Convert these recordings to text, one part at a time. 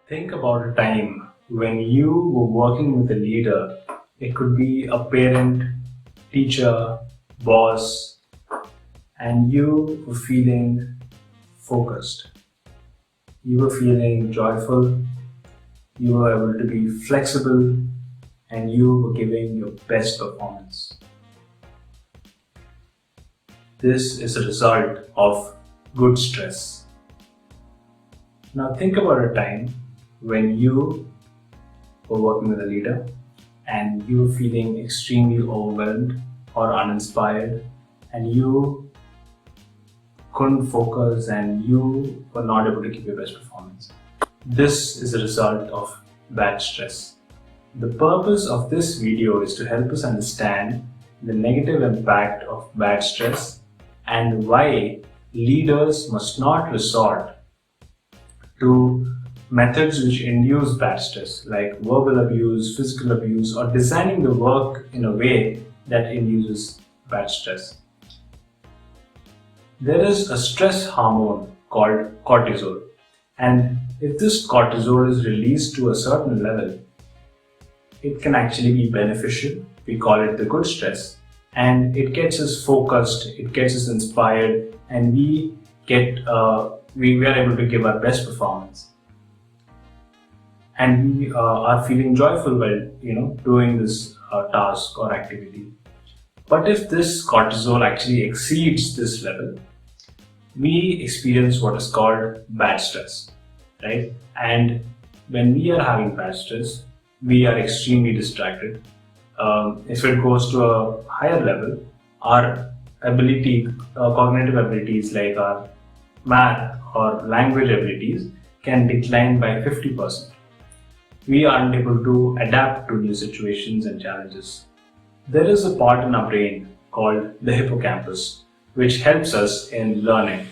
Think about a time when you were working with a leader. It could be a parent, teacher, boss, and you were feeling focused. You were feeling joyful, you were able to be flexible, and you were giving your best performance. This is a result of good stress. Now think about a time when you were working with a leader and you were feeling extremely overwhelmed or uninspired and you couldn't focus and you were not able to give your best performance. This is a result of bad stress. The purpose of this video is to help us understand the negative impact of bad stress and why leaders must not resort to methods which induce bad stress, like verbal abuse, physical abuse, or designing the work in a way that induces bad stress. There is a stress hormone called cortisol, and if this cortisol is released to a certain level, it can actually be beneficial. We call it the good stress, and it gets us focused, it gets us inspired, and we are able to give our best performance. And we are feeling joyful while doing this task or activity. But if this cortisol actually exceeds this level, we experience what is called bad stress, right? And when we are having bad stress, we are extremely distracted. If it goes to a higher level, our cognitive abilities like our math or language abilities can decline by 50%. We aren't able to adapt to new situations and challenges. There is a part in our brain called the hippocampus, which helps us in learning.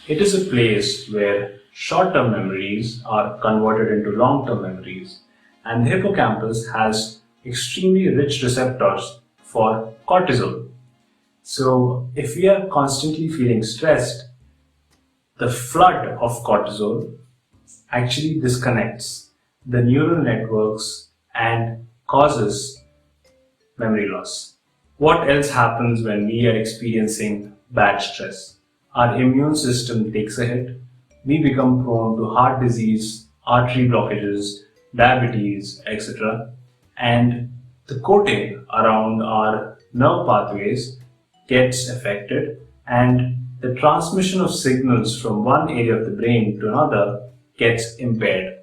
It is a place where short-term memories are converted into long-term memories, and the hippocampus has extremely rich receptors for cortisol. So if we are constantly feeling stressed, the flood of cortisol actually disconnects the neural networks and causes memory loss. What else happens when we are experiencing bad stress? Our immune system takes a hit. We become prone to heart disease, artery blockages, diabetes, etc. And the coating around our nerve pathways gets affected, and the transmission of signals from one area of the brain to another gets impaired.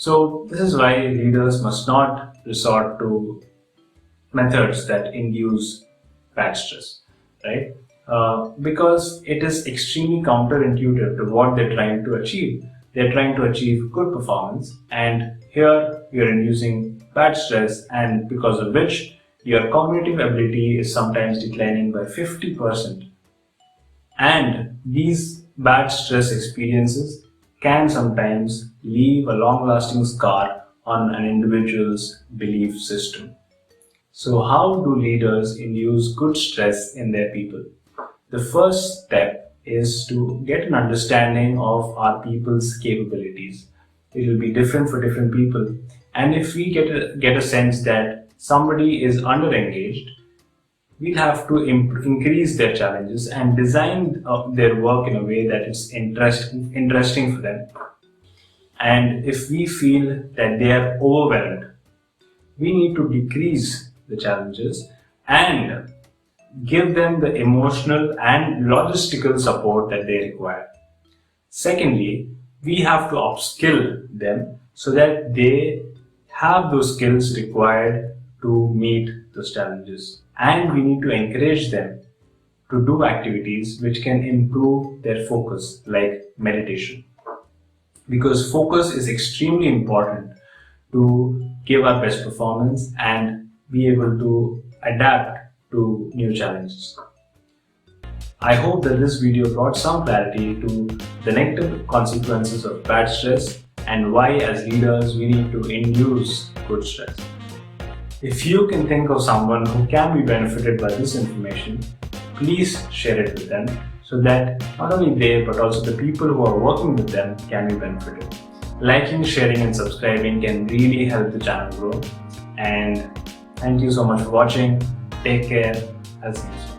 So this is why leaders must not resort to methods that induce bad stress, right? Because it is extremely counterintuitive to what they're trying to achieve. They're trying to achieve good performance, and here you're inducing bad stress, and because of which your cognitive ability is sometimes declining by 50%. And these bad stress experiences can sometimes leave a long-lasting scar on an individual's belief system. So how do leaders induce good stress in their people? The first step is to get an understanding of our people's capabilities. It will be different for different people. And if we get a sense that somebody is under-engaged, we'll have to increase their challenges and design their work in a way that is interesting for them. And if we feel that they are overwhelmed, we need to decrease the challenges and give them the emotional and logistical support that they require. Secondly, we have to upskill them so that they have those skills required to meet those challenges. And we need to encourage them to do activities which can improve their focus, like meditation. Because focus is extremely important to give our best performance and be able to adapt to new challenges. I hope that this video brought some clarity to the negative consequences of bad stress and why as leaders we need to induce good stress. If you can think of someone who can be benefited by this information, please share it with them so that not only they but also the people who are working with them can be benefited. Liking, sharing and subscribing can really help the channel grow. And thank you so much for watching. Take care. I'll see you soon.